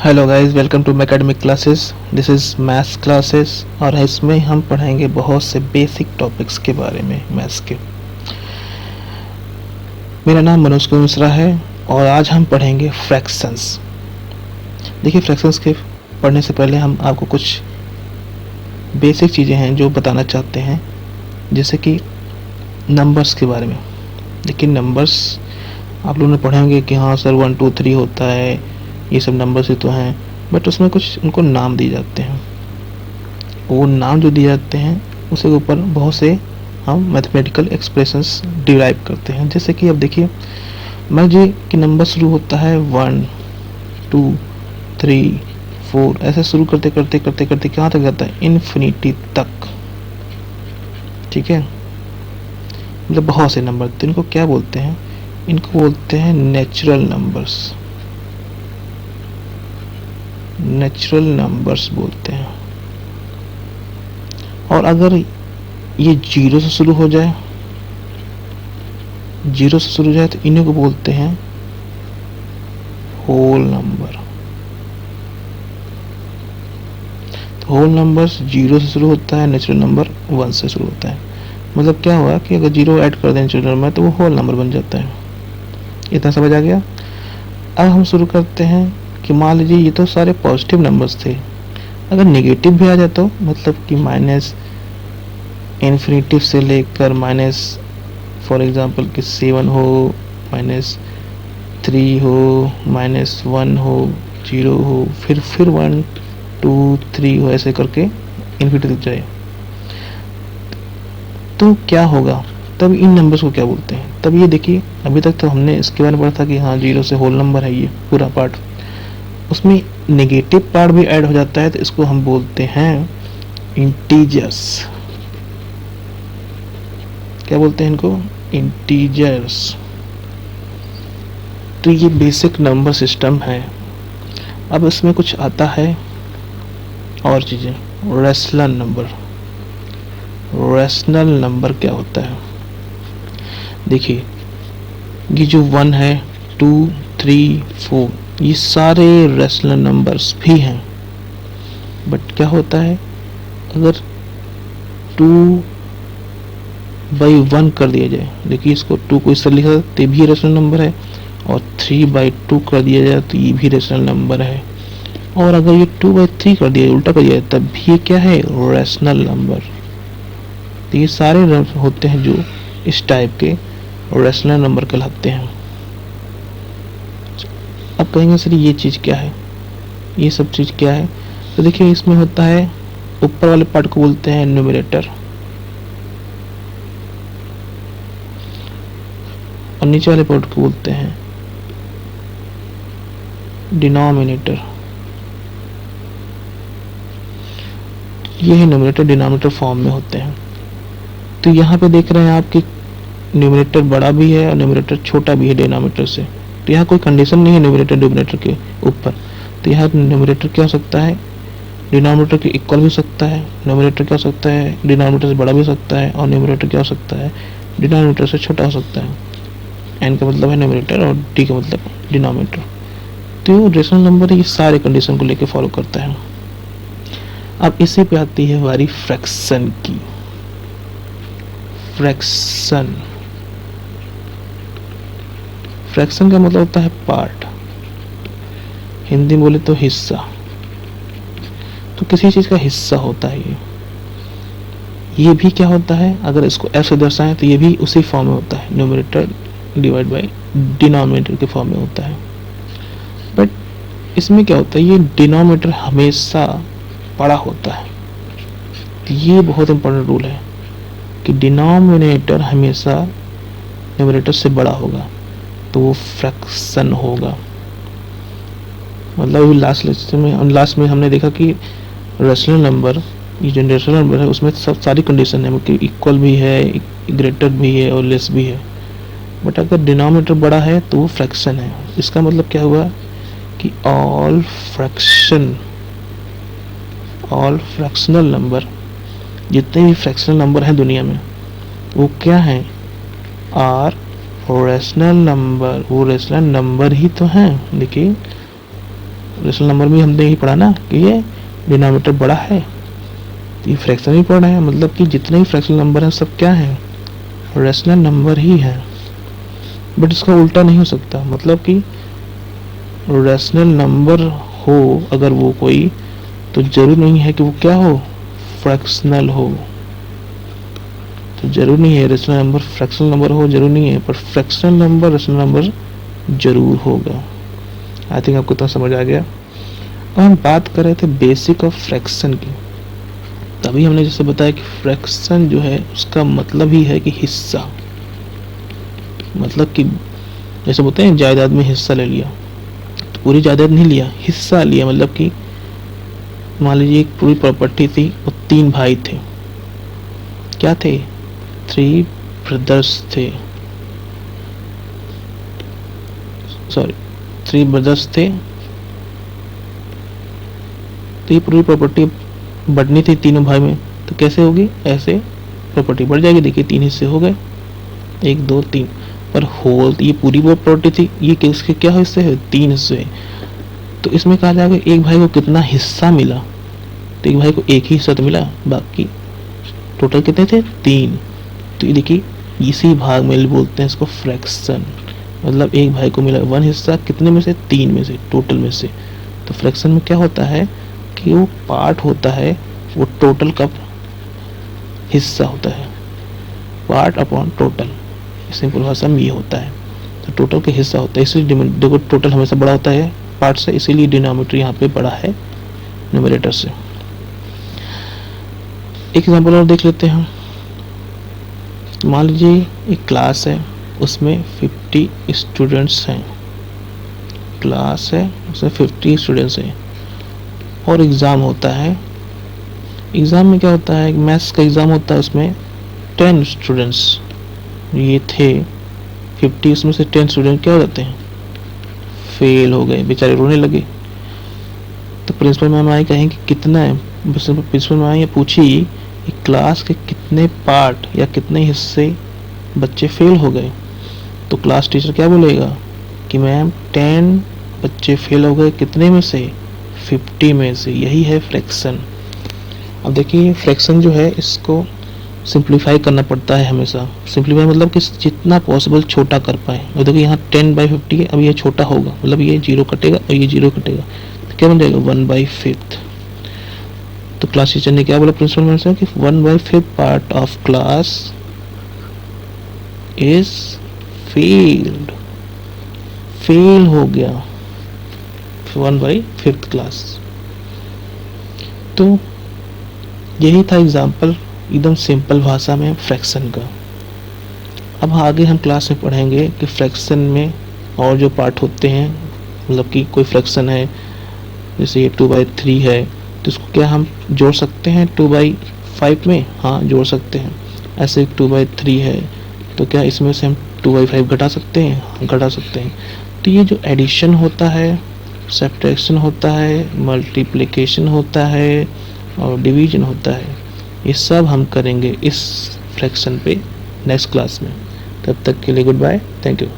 Hello guys, welcome to academic classes. This is maths classes और इसमें हम पढ़ेंगे बहुत से बेसिक टॉपिक्स के बारे में मैथ्स के। मेरा नाम मनोज कुमार मिश्रा है और आज हम पढ़ेंगे फ्रैक्शंस। देखिए, फ्रैक्शंस के पढ़ने से पहले हम आपको कुछ बेसिक चीज़ें हैं जो बताना चाहते हैं, जैसे कि नंबर्स के बारे में। देखिए, नंबर्स आप लोगों ने पढ़े होंगे कि हाँ सर 1 2 3 होता है, ये सब नंबर्स ही तो हैं, बट उसमें कुछ उनको नाम दिए जाते हैं। वो नाम जो दिए जाते हैं उसके ऊपर बहुत से हम मैथमेटिकल एक्सप्रेशंस डिराइव करते हैं। जैसे कि अब देखिए, मान लीजिए कि नंबर शुरू होता है 1 2 3 4, ऐसे शुरू करते करते करते करते कहाँ तक जाता है, इन्फिनिटी तक। ठीक है, मतलब बहुत से नंबर, तो इनको क्या बोलते हैं, इनको बोलते हैं नेचुरल नंबर्स। नेचुरल नंबर्स बोलते हैं। और अगर ये जीरो से शुरू हो जाए, तो इन्हीं को बोलते हैं होल नंबर। तो होल नंबर्स जीरो से शुरू होता है, नेचुरल नंबर 1 से शुरू होता है। मतलब क्या हुआ कि अगर जीरो ऐड कर दें नेचुरल नंबर तो वो होल नंबर बन जाता है। इतना समझ आ गया। अब हम शुरू करते हैं कि मान लीजिए ये तो सारे पॉजिटिव नंबर्स थे, अगर नेगेटिव भी आ जाए तो मतलब कि माइनस इन्फिनिटी से लेकर माइनस, फॉर एग्जांपल कि 7 हो, -3 हो, -1 हो, 0 हो, फिर 1 2 3 हो, ऐसे करके इन्फिनिटी तक जाए, तो क्या होगा, तब इन नंबर्स को क्या बोलते हैं। तब ये देखिए, अभी तक तो हमने इसके बारे में पढ़ा था कि हाँ जीरो से होल नंबर है ये पूरा पार्ट, उसमें नेगेटिव पार्ट भी ऐड हो जाता है, तो इसको हम बोलते हैं इंटीजर्स। क्या बोलते हैं इनको, इंटीजर्स। तो ये बेसिक नंबर सिस्टम है। अब इसमें कुछ आता है और चीज़ें, रैशनल नंबर। रैशनल नंबर क्या होता है, देखिए ये जो 1 है, 2 3 4, ये सारे रैशनल नंबर्स भी हैं। बट क्या होता है, अगर 2/1 कर दिया जाए, देखिए इसको 2 को इस तरह लिखा तो भी रैशनल नंबर है, और 3/2 कर दिया जाए तो ये भी रैशनल नंबर है, और अगर ये 2/3 कर दिया, उल्टा कर दिया जाए, तब भी ये क्या है, रैशनल नंबर। तो ये सारे होते हैं जो इस टाइप के रैशनल नंबर कहलाते हैं। अब कहेंगे सर ये चीज़ क्या है, ये सब चीज़ क्या है, तो देखिए इसमें होता है, ऊपर वाले पार्ट को बोलते हैं न्यूमरेटर और नीचे वाले पार्ट को बोलते हैं डिनोमिनेटर। ये है न्यूमरेटर, डिनोमिनेटर फॉर्म में होते हैं। तो यहाँ पे देख रहे हैं आप कि न्यूमरेटर बड़ा भी है और न्यूमरेटर छोटा भी है डिनोमिनेटर से। तो यहाँ कोई कंडीशन नहीं है न्यूमरेटर डिनोमिनेटर के ऊपर, तो यहाँ न्यूमरेटर क्या हो सकता है, डिनोमिनेटर के इक्वल भी हो सकता है, न्यूमरेटर क्या हो सकता है, डिनोमिनेटर से बड़ा भी हो सकता है, और न्यूमरेटर क्या हो सकता है, डिनोमिनेटर से छोटा हो सकता है। एन का मतलब है न्यूमरेटर और डी का मतलब डिनोमिनेटर। तो रेशनल नंबर ये सारे कंडीशन को लेकर फॉलो करता है। अब इसी पे आती है हमारी फ्रैक्शन की। फ्रैक्शन, फ्रैक्शन का मतलब होता है पार्ट, हिंदी बोले तो हिस्सा। तो किसी चीज का हिस्सा होता है ये भी क्या होता है, अगर इसको एफ से दर्शाएं तो ये भी उसी फॉर्म में होता है, न्यूमरेटर डिवाइड बाय डिनोमिनेटर के फॉर्म में होता है। बट इसमें क्या होता है, ये डिनोमिनेटर हमेशा बड़ा होता है। तो ये बहुत इंपॉर्टेंट रूल है कि डिनोमिनेटर हमेशा न्यूमरेटर से बड़ा होगा, तो वो फ्रैक्शन होगा। मतलब लास्ट में हमने देखा कि रैशनल नंबर, ये जो रैशनल नंबर है उसमें सब सारी कंडीशन है कि इक्वल भी है, ग्रेटर भी है और लेस भी है। बट अगर डिनोमिनेटर बड़ा है तो वो फ्रैक्शन है। इसका मतलब क्या हुआ कि ऑल फ्रैक्शनल नंबर, जितने भी फ्रैक्शनल नंबर हैं दुनिया में, वो क्या हैं, आर रैशनल नंबर। वो रैशनल नंबर ही तो हैं। देखिए रेशनल नंबर में हमने यही पढ़ा ना कि ये डिनोमिनेटर बड़ा है, तो ये फ्रैक्शन भी पढ़ा है, मतलब कि जितने भी फ्रैक्शनल नंबर हैं सब क्या है, रेशनल नंबर ही है। बट इसका उल्टा नहीं हो सकता, मतलब कि रेशनल नंबर हो अगर वो कोई, तो जरूर नहीं है कि वो क्या हो, फ्रैक्शनल हो। तो जरूर नहीं है रेशनल नंबर फ्रैक्शनल नंबर हो, जरूर नहीं है, पर फ्रैक्शनल नंबर रेशनल नंबर जरूर होगा। आई थिंक आपको तो समझ आ गया। अब हम बात कर रहे थे बेसिक ऑफ फ्रैक्शन की। तभी हमने जैसे बताया कि फ्रैक्शन जो है उसका मतलब ही है कि हिस्सा, मतलब कि जैसे बोलते हैं जायदाद में हिस्सा ले लिया, तो पूरी जायदाद नहीं लिया, हिस्सा लिया। मतलब कि मान लीजिए एक पूरी प्रॉपर्टी थी और 3 भाई थे, क्या थे, 3 ब्रदर्स थे, सॉरी 3 ब्रदर्स थे। तो ये पूरी प्रॉपर्टी बढ़नी थी तीनों भाई में, तो कैसे होगी, ऐसे प्रॉपर्टी बढ़ जाएगी। देखिए 3 हिस्से हो गए, 1 2 3, पर होल ये पूरी वो प्रॉपर्टी थी, ये किसके क्या हिस्से है, 3 हिस्से। तो इसमें कहा जाएगा एक भाई को कितना हिस्सा मिला, तो एक भाई को एक ही हिस्सा तो मिला, बाकी टोटल कितने थे, 3। तो ये देखिए इसी भाग में बोलते हैं इसको फ्रैक्शन, मतलब एक भाई को मिला 1 हिस्सा, कितने में से, 3 में से, टोटल में से। तो फ्रैक्शन में क्या होता है कि वो पार्ट होता है, वो टोटल का हिस्सा होता है, पार्ट अपॉन टोटल, सिंपल भाषा में ये होता है। तो टोटल का हिस्सा होता है, इसलिए देखो टोटल हमेशा बड़ा होता है पार्ट से, इसीलिए डिनोमिनेटर यहाँ पे बड़ा है न्यूमरेटर से। एक एग्जांपल और देख लेते हैं। मान लीजिए एक क्लास है, उसमें 50 स्टूडेंट्स हैं, क्लास है उसमें 50 स्टूडेंट्स हैं, और एग्ज़ाम होता है। एग्ज़ाम में क्या होता है, मैथ्स का एग्ज़ाम होता है, उसमें 10 स्टूडेंट्स ये थे 50, उसमें से 10 स्टूडेंट क्या हो जाते हैं, फेल हो गए, बेचारे रोने लगे। तो प्रिंसिपल मैम आई कहेंगे कितना है, प्रिंसिपल मैम आई पूछी क्लास के कितने पार्ट या कितने हिस्से बच्चे फेल हो गए। तो क्लास टीचर क्या बोलेगा कि मैम 10 बच्चे फेल हो गए, कितने में से, 50 में से। यही है फ्रैक्शन। अब देखिए फ्रैक्शन जो है इसको सिंप्लीफाई करना पड़ता है हमेशा। सिंप्लीफाई मतलब कि जितना पॉसिबल छोटा कर पाए। और देखिए यहाँ 10/50 है, अब ये छोटा होगा, मतलब ये 0 कटेगा और ये 0 कटेगा, तो क्या बन जाएगा 1/5। तो क्लास टीचर ने क्या बोला प्रिंसिपल मैम से कि 1/5 part of class is failed, fail हो गया 1/5 क्लास। तो यही था एग्जाम्पल, एकदम सिंपल भाषा में फ्रैक्शन का। अब आगे हम क्लास में पढ़ेंगे कि फ्रैक्शन में और जो पार्ट होते हैं, मतलब कि कोई फ्रैक्शन है जैसे ये 2/3 है, तो इसको क्या हम जोड़ सकते हैं 2/5 में, हाँ जोड़ सकते हैं। ऐसे 2/3 है तो क्या इसमें से हम 2/5 घटा सकते हैं, हाँ घटा सकते हैं। तो ये जो एडिशन होता है, सब्ट्रैक्शन होता है, मल्टीप्लिकेशन होता है और डिवीजन होता है, ये सब हम करेंगे इस फ्रैक्शन पे नेक्स्ट क्लास में। तब तक के लिए गुड बाय, थैंक यू।